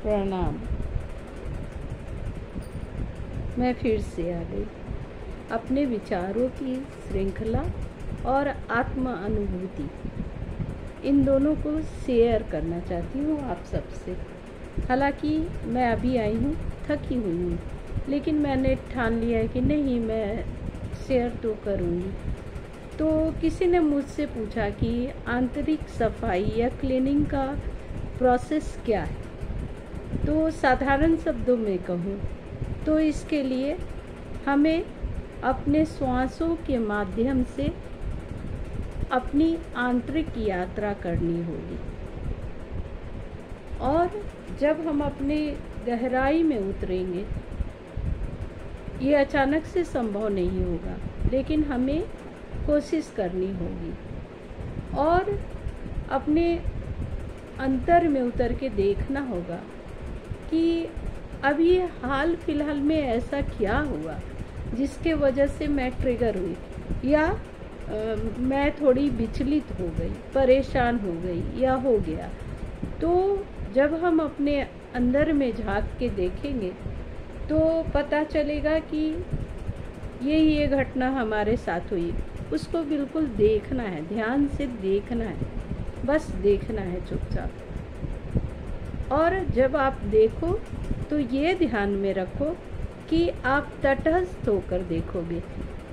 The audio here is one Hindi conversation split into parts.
प्रणाम। मैं फिर से आ गई अपने विचारों की श्रृंखला और आत्म अनुभूति, इन दोनों को शेयर करना चाहती हूँ आप सबसे। हालांकि मैं अभी आई हूँ, थकी हुई हूँ, लेकिन मैंने ठान लिया है कि नहीं, मैं शेयर तो करूँगी। तो किसी ने मुझसे पूछा कि आंतरिक सफाई या क्लीनिंग का प्रोसेस क्या है। तो साधारण शब्दों में कहूँ तो इसके लिए हमें अपने श्वासों के माध्यम से अपनी आंतरिक यात्रा करनी होगी, और जब हम अपने गहराई में उतरेंगे, ये अचानक से संभव नहीं होगा, लेकिन हमें कोशिश करनी होगी और अपने अंतर में उतर के देखना होगा कि अभी हाल फिलहाल में ऐसा क्या हुआ जिसके वजह से मैं ट्रिगर हुई, या मैं थोड़ी विचलित हो गई, परेशान हो गई या हो गया। तो जब हम अपने अंदर में झांक के देखेंगे तो पता चलेगा कि ये घटना हमारे साथ हुई। उसको बिल्कुल देखना है, ध्यान से देखना है, बस देखना है चुपचाप। और जब आप देखो तो ये ध्यान में रखो कि आप तटस्थ होकर देखोगे,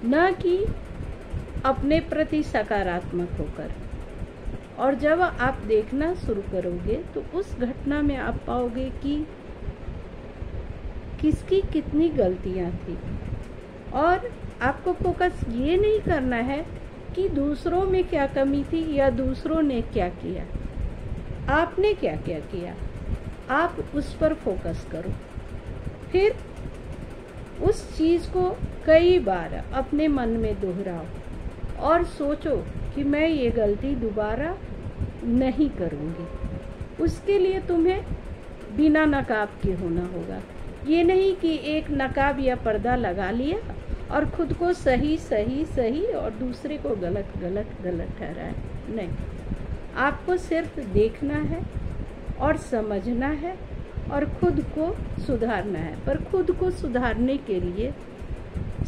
न कि अपने प्रति सकारात्मक होकर। और जब आप देखना शुरू करोगे तो उस घटना में आप पाओगे कि किसकी कितनी गलतियां थी, और आपको फोकस ये नहीं करना है कि दूसरों में क्या कमी थी या दूसरों ने क्या किया, आपने क्या क्या किया। आप उस पर फोकस करो, फिर उस चीज़ को कई बार अपने मन में दोहराओ और सोचो कि मैं ये गलती दोबारा नहीं करूँगी। उसके लिए तुम्हें बिना नकाब के होना होगा। ये नहीं कि एक नकाब या पर्दा लगा लिया और खुद को सही सही सही और दूसरे को गलत गलत गलत ठहराए। नहीं, आपको सिर्फ देखना है और समझना है और खुद को सुधारना है। पर खुद को सुधारने के लिए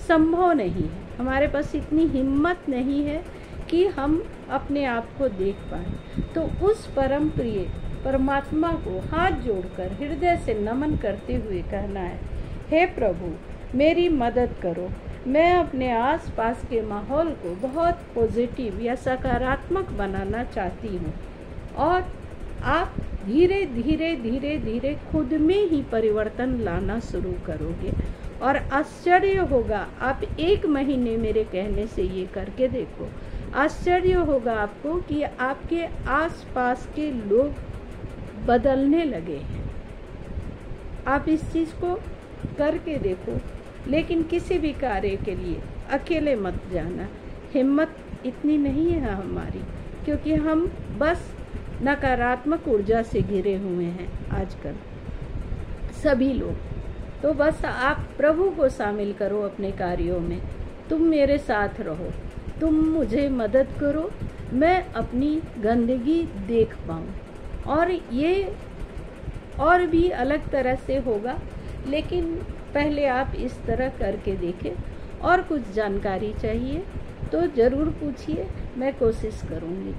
संभव नहीं है, हमारे पास इतनी हिम्मत नहीं है कि हम अपने आप को देख पाएं। तो उस परम प्रिय परमात्मा को हाथ जोड़कर हृदय से नमन करते हुए कहना है, हे प्रभु मेरी मदद करो। मैं अपने आसपास के माहौल को बहुत पॉजिटिव या सकारात्मक बनाना चाहती हूँ। और आप धीरे धीरे धीरे धीरे खुद में ही परिवर्तन लाना शुरू करोगे, और आश्चर्य होगा। आप 1 महीने मेरे कहने से ये करके देखो, आश्चर्य होगा आपको कि आपके आसपास के लोग बदलने लगे हैं। आप इस चीज़ को करके देखो, लेकिन किसी भी कार्य के लिए अकेले मत जाना। हिम्मत इतनी नहीं है हमारी, क्योंकि हम बस नकारात्मक ऊर्जा से घिरे हुए हैं आजकल सभी लोग। तो बस आप प्रभु को शामिल करो अपने कार्यों में। तुम मेरे साथ रहो, तुम मुझे मदद करो, मैं अपनी गंदगी देख पाऊँ। और ये और भी अलग तरह से होगा, लेकिन पहले आप इस तरह करके देखें। और कुछ जानकारी चाहिए तो ज़रूर पूछिए, मैं कोशिश करूँगी।